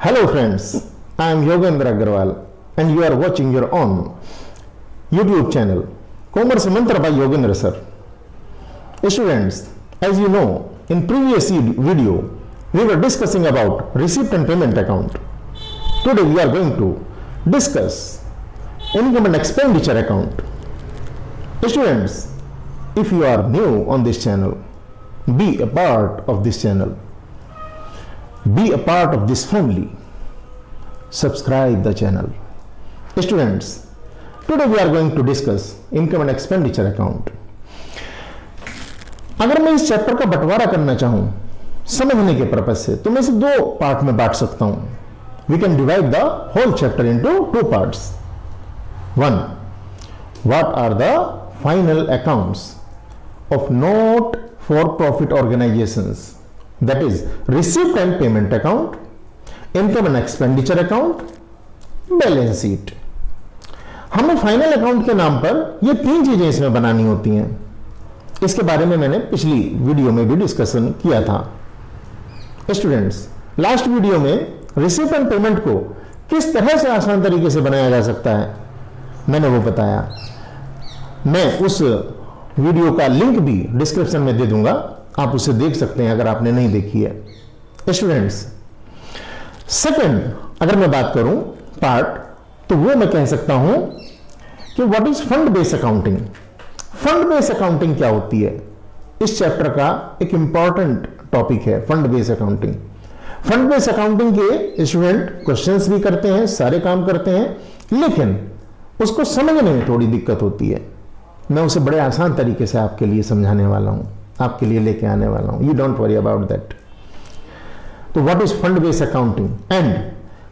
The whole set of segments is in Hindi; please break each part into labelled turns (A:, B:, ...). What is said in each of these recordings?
A: Hello friends, I am Yogendra Agarwal and you are watching your own YouTube channel Commerce Mantra by Yogendra sir. Students, as you know, in previous video we were discussing about receipt and payment account. Today we are going to discuss income and expenditure account. Students, if you are new on this channel, be a part of this channel. Be a part of this family. Subscribe the channel. Students, today we are going to discuss income and expenditure account. अगर मैं इस चैप्टर का बंटवारा करना चाहूं समझने के पर्पज से तो मैं इसे दो पार्ट में बांट सकता हूं. We can divide the whole chapter into two parts. One, what are the final accounts of not for profit organizations? That is receipt and payment account, income and expenditure account, balance sheet. हमें फाइनल अकाउंट के नाम पर ये तीन चीजें इसमें बनानी होती हैं. इसके बारे में मैंने पिछली वीडियो में भी डिस्कशन किया था. स्टूडेंट्स, लास्ट वीडियो में रिसीट एंड पेमेंट को किस तरह से आसान तरीके से बनाया जा सकता है मैंने वो बताया. मैं उस वीडियो का लिंक भी डिस्क्रिप्शन में दे दूंगा, आप उसे देख सकते हैं अगर आपने नहीं देखी है. स्टूडेंट्स, सेकंड अगर मैं बात करूं पार्ट, तो वो मैं कह सकता हूं कि what is fund based accounting. Fund based accounting क्या होती है? इस चैप्टर का एक इंपॉर्टेंट टॉपिक है fund based accounting. Fund based accounting के स्टूडेंट क्वेश्चंस भी करते हैं, सारे काम करते हैं, लेकिन उसको समझने में थोड़ी दिक्कत होती है. मैं उसे बड़े आसान तरीके से आपके लिए समझाने वाला हूं, आपके लिए लेके आने वाला हूं. You don't worry about that. तो what is fund based accounting, and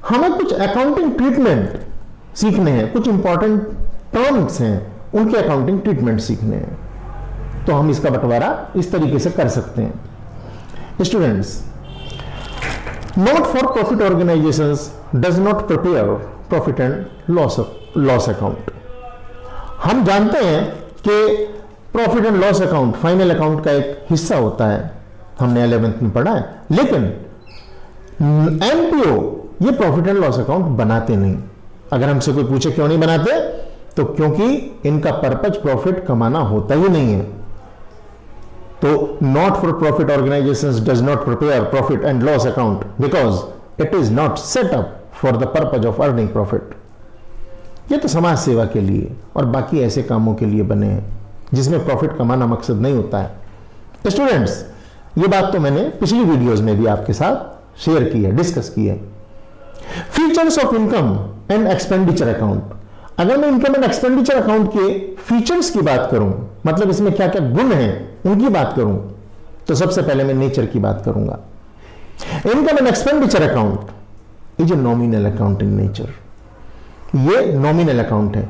A: हमें कुछ अकाउंटिंग ट्रीटमेंट सीखने हैं, कुछ इंपॉर्टेंट टर्म्स हैं उनके अकाउंटिंग ट्रीटमेंट सीखने हैं. तो हम इसका बंटवारा इस तरीके से कर सकते हैं. Students, not for profit organisations does not prepare profit and loss account. हम जानते हैं कि profit and loss account final account का एक हिस्सा होता है, हमने 11th में पढ़ा है, लेकिन एनपीओ ये प्रॉफिट एंड लॉस अकाउंट बनाते नहीं. अगर हमसे कोई पूछे क्यों नहीं बनाते, तो क्योंकि इनका पर्पज प्रॉफिट कमाना होता ही नहीं है. तो not for profit organisations does not prepare profit and loss account because it is not set up for the purpose of earning profit. ये तो समाज सेवा के लिए और बाकी ऐसे कामों के लिए बने हैं जिसमें प्रॉफिट कमाना मकसद नहीं होता है. स्टूडेंट्स, ये बात तो मैंने पिछली वीडियोस में भी आपके साथ शेयर की है, डिस्कस की है. Features of income and expenditure account. अगर मैं इनकम एंड एक्सपेंडिचर अकाउंट के फीचर्स की बात करूं, मतलब इसमें क्या क्या गुण हैं उनकी बात करूं, तो सबसे पहले मैं नेचर की बात करूंगा. Income and expenditure account is a nominal account in nature. ये नॉमिनल अकाउंट है.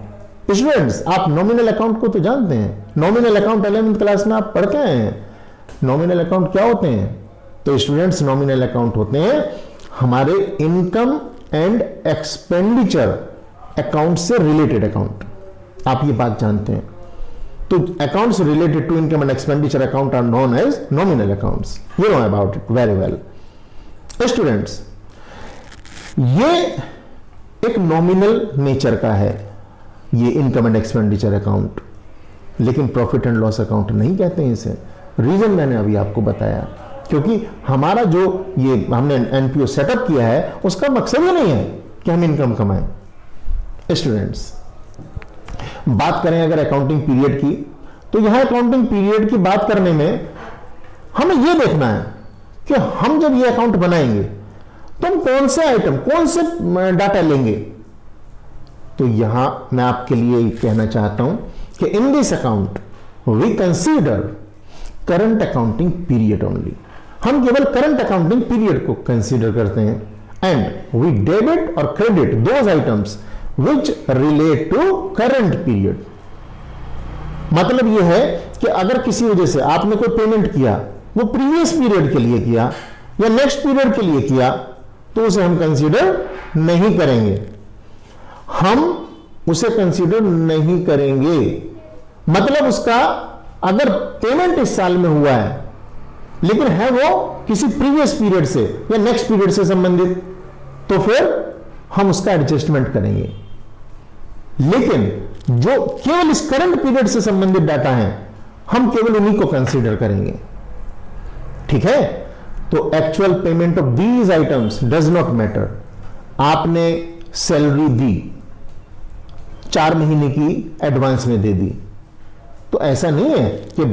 A: स्टूडेंट्स, आप नॉमिनल अकाउंट को तो जानते हैं. नॉमिनल अकाउंट 11th क्लास में आप पढ़ते हैं. नॉमिनल अकाउंट क्या होते हैं? तो स्टूडेंट्स, नॉमिनल अकाउंट होते हैं हमारे इनकम एंड एक्सपेंडिचर अकाउंट से रिलेटेड अकाउंट. आप ये बात जानते हैं. तो accounts related to income and expenditure account are known as nominal accounts. You know about it very well. Students, ये एक नॉमिनल नेचर का है ये इनकम एंड एक्सपेंडिचर अकाउंट, लेकिन प्रॉफिट एंड लॉस अकाउंट नहीं कहते हैं इसे. रीजन मैंने अभी आपको बताया, क्योंकि हमारा जो ये हमने एनपीओ सेटअप किया है उसका मकसद ही नहीं है कि हम इनकम कमाएं. स्टूडेंट्स, बात करें अगर अकाउंटिंग पीरियड की, तो यहां अकाउंटिंग पीरियड की बात करने में हमें यह देखना है कि हम जब ये अकाउंट बनाएंगे तो हम कौन से आइटम, कौन से डाटा लेंगे. तो यहां मैं आपके लिए कहना चाहता हूं कि in this account we consider current accounting period only. हम केवल करंट अकाउंटिंग पीरियड को कंसीडर करते हैं. एंड वी डेबिट और credit those items which relate to current period. मतलब यह है कि अगर किसी वजह से आपने कोई पेमेंट किया, वो प्रीवियस पीरियड के लिए किया या नेक्स्ट पीरियड के लिए किया, तो उसे हम कंसीडर नहीं करेंगे. हम उसे कंसीडर नहीं करेंगे. मतलब उसका अगर पेमेंट इस साल में हुआ है लेकिन है वो किसी प्रीवियस पीरियड से या नेक्स्ट पीरियड से संबंधित, तो फिर हम उसका एडजस्टमेंट करेंगे। लेकिन जो केवल इस करंट पीरियड से संबंधित डाटा है, हम केवल उन्हीं को कंसीडर करेंगे। ठीक है, तो actual payment of these items does not matter. आपने सैलरी दी, 4 महीने की एडवांस में दे दी, तो ऐसा नहीं है कि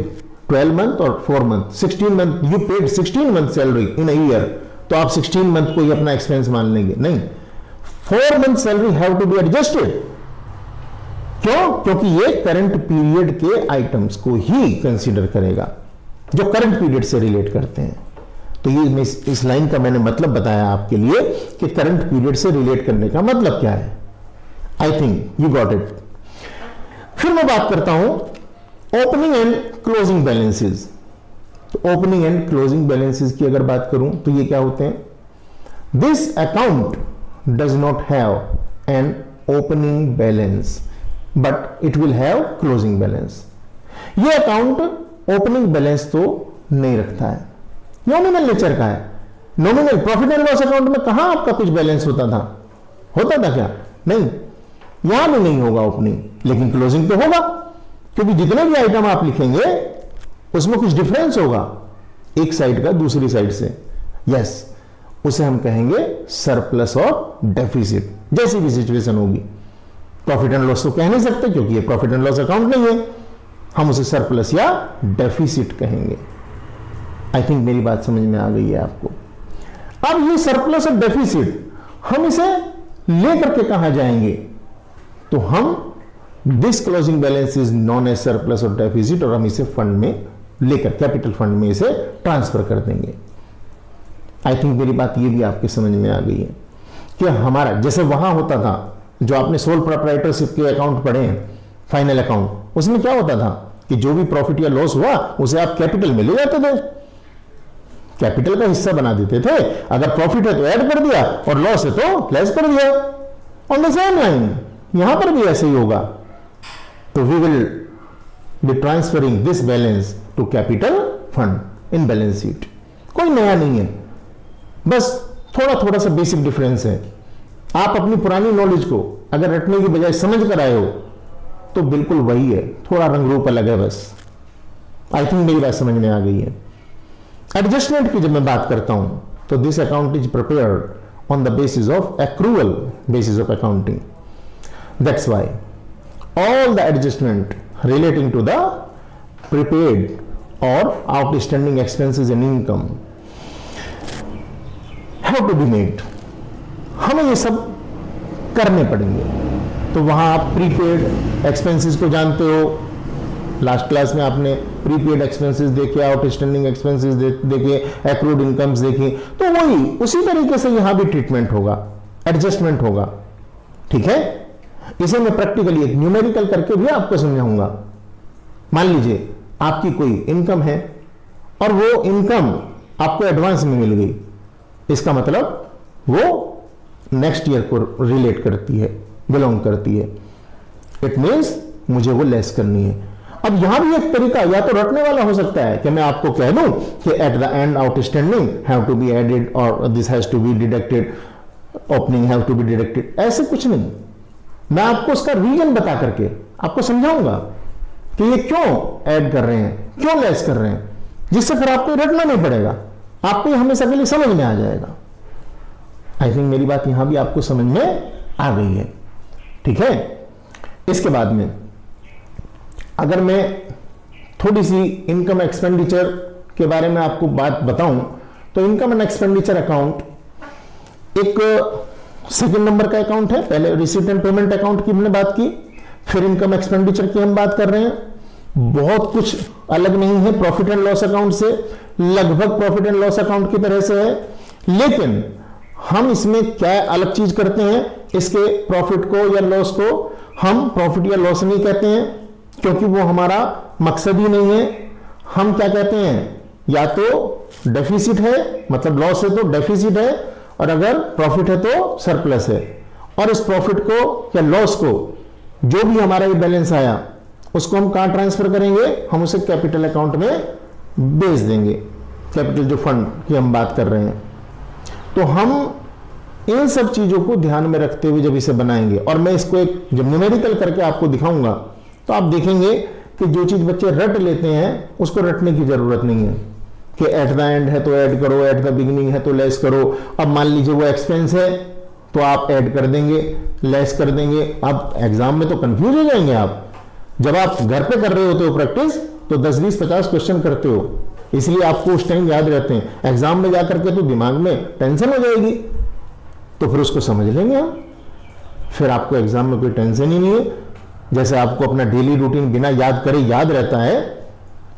A: 12 मंथ और 4 month, 16 month, you paid 16 month salary in a year, तो आप 16 मंथ को ही अपना एक्सपेंस मान लेंगे। नहीं, 4 month salary have to be adjusted. क्यों? क्योंकि ये करंट पीरियड के आइटम्स को ही कंसीडर करेगा जो करंट पीरियड से रिलेट करते हैं। तो ये इस लाइन का मैंने मतलब बताया आपके लिए कि करंट पीरियड से रिलेट करने का मतलब क्या है। I think you got it. फिर मैं बात करता हूं ओपनिंग एंड क्लोजिंग बैलेंसेस। तो ओपनिंग एंड क्लोजिंग बैलेंसेस की अगर बात करूं तो ये क्या होते हैं? This account does not have an opening balance but it will have closing balance. ये अकाउंट ओपनिंग बैलेंस तो नहीं रखता है, नॉमिनल नेचर का है। Nominal profit and loss account में कहां आपका कुछ बैलेंस होता था? होता था क्या? नहीं, यहां भी नहीं होगा ओपनिंग, लेकिन क्लोजिंग तो होगा, क्योंकि जितने भी आइटम आप लिखेंगे उसमें कुछ डिफरेंस होगा एक साइड का दूसरी साइड से। यस, उसे हम कहेंगे सरप्लस और डेफिसिट। जैसी भी सिचुएशन होगी, प्रॉफिट एंड लॉस तो कह नहीं सकते क्योंकि ये प्रॉफिट एंड लॉस अकाउंट नहीं है, हम उसे सरप्लस या डेफिसिट कहेंगे। आई थिंक मेरी बात समझ में आ गई है आपको। अब ये सरप्लस और डेफिसिट हम इसे लेकर के कहां जाएंगे? तो हम this closing balance is known as surplus और डेफिसिट, और हम इसे फंड में लेकर कैपिटल फंड में इसे ट्रांसफर कर देंगे। आई थिंक मेरी बात ये भी आपके समझ में आ गई है कि हमारा जैसे वहां होता था, जो आपने सोल प्रोप्राइटरशिप के अकाउंट पढ़े हैं, फाइनल अकाउंट, उसमें क्या होता था कि जो भी प्रॉफिट या लॉस हुआ उसे आप कैपिटल में ले जाते थे, कैपिटल का हिस्सा बना देते थे। अगर प्रॉफिट है तो ऐड कर दिया और लॉस है तो लेस कर दिया। ऑन द सेम लाइन यहां पर भी ऐसे ही होगा। तो we will be transferring this balance to capital fund in balance sheet. कोई नया नहीं है, बस थोड़ा थोड़ा सा बेसिक डिफरेंस है। आप अपनी पुरानी नॉलेज को अगर रटने की बजाय समझ कर आए हो तो बिल्कुल वही है, थोड़ा रंग रूप अलग है बस। आई थिंक मेरी बात समझ में आ गई है। एडजस्टमेंट की जब मैं बात करता हूं तो this account is prepared on the basis of accrual basis of accounting. That's why all the adjustment relating to the prepaid or outstanding expenses and income have to be made। हमें ये सब करने पड़ेंगे। तो वहां आप प्रीपेड एक्सपेंसेस को जानते हो, लास्ट क्लास में आपने प्रीपेड एक्सपेंसेस देखे, आउटस्टैंडिंग एक्सपेंसेस देखे, एक्रूड इनकम्स देखी, तो वही उसी तरीके से यहां भी ट्रीटमेंट होगा, एडजस्टमेंट होगा। ठीक है, इसे मैं प्रैक्टिकली एक न्यूमेरिकल करके भी आपको समझाऊंगा। मान लीजिए आपकी कोई इनकम है और वो इनकम आपको एडवांस में मिल गई, इसका मतलब वो नेक्स्ट ईयर को रिलेट करती है, बिलोंग करती है। इट मींस मुझे वो लेस करनी है। अब यहां भी एक तरीका या तो रटने वाला हो सकता है कि मैं आपको कह दूं कि at the end outstanding have to be added और this has to be deducted, opening have to be deducted. ऐसे कुछ नहीं, मैं आपको उसका रीजन बता करके आपको समझाऊंगा कि ये क्यों ऐड कर रहे हैं, क्यों लेस कर रहे हैं, जिससे फिर आपको रटना नहीं पड़ेगा, आपको हमेशा के लिए समझ में आ जाएगा। आई थिंक मेरी बात यहां भी आपको समझ में आ गई है। ठीक है, इसके बाद में अगर मैं थोड़ी सी इनकम एक्सपेंडिचर के बारे में आपको बात बताऊं तो इनकम एंड एक्सपेंडिचर अकाउंट एक सेकंड नंबर का अकाउंट है। पहले रिसीट एंड पेमेंट अकाउंट की हमने बात की, फिर इनकम एक्सपेंडिचर की हम बात कर रहे हैं। बहुत कुछ अलग नहीं है प्रॉफिट एंड लॉस अकाउंट से, लगभग प्रॉफिट एंड लॉस अकाउंट की तरह से है, लेकिन हम इसमें क्या अलग चीज करते हैं, इसके प्रॉफिट को या लॉस को हम प्रॉफिट या लॉस नहीं कहते हैं क्योंकि वो हमारा मकसद ही नहीं है। हम क्या कहते हैं, या तो डेफिसिट है, मतलब लॉस है तो डेफिसिट है, और अगर प्रॉफिट है तो सरप्लस है। और इस प्रॉफिट को या लॉस को, जो भी हमारा ये बैलेंस आया, उसको हम कहां ट्रांसफर करेंगे, हम उसे कैपिटल अकाउंट में भेज देंगे, कैपिटल जो फंड की हम बात कर रहे हैं। तो हम इन सब चीजों को ध्यान में रखते हुए जब इसे बनाएंगे, और मैं इसको एक जब न्यूमेरिकल करके आपको दिखाऊंगा तो आप देखेंगे कि जो चीज बच्चे रट लेते हैं उसको रटने की जरूरत नहीं है कि एट द एंड है तो ऐड करो, एट द बिगिनिंग है तो लेस करो। अब मान लीजिए वो एक्सपेंस है तो आप ऐड कर देंगे, लेस कर देंगे। अब एग्जाम में तो कंफ्यूज हो जाएंगे आप। जब आप घर पे कर रहे होते हो प्रैक्टिस तो 10, 20, 50 क्वेश्चन करते हो, इसलिए आपको उस टाइम याद रहते हैं। एग्जाम में जाकर के तो दिमाग में टेंशन हो जाएगी, तो फिर उसको समझ लेंगे हम, फिर आपको एग्जाम में कोई टेंशन ही नहीं है। जैसे आपको अपना डेली रूटीन बिना याद करे याद रहता है,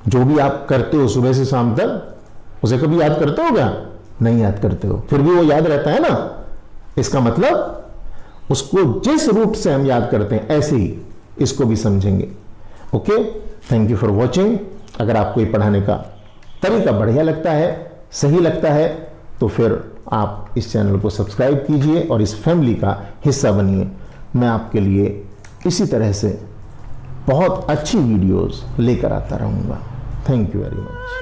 A: जो भी आप करते हो सुबह से शाम तक, उसे कभी याद करते हो क्या? नहीं याद करते हो, फिर भी वो याद रहता है ना। इसका मतलब उसको जिस रूट से हम याद करते हैं ऐसे ही इसको भी समझेंगे। Okay, thank you for watching. अगर आपको ये पढ़ाने का तरीका बढ़िया लगता है, सही लगता है, तो फिर आप इस चैनल को सब्सक्राइब कीजिए और इस फैमिली का हिस्सा बनिए। मैं आपके लिए इसी तरह से बहुत अच्छी वीडियोस लेकर आता रहूँगा। Thank you very much.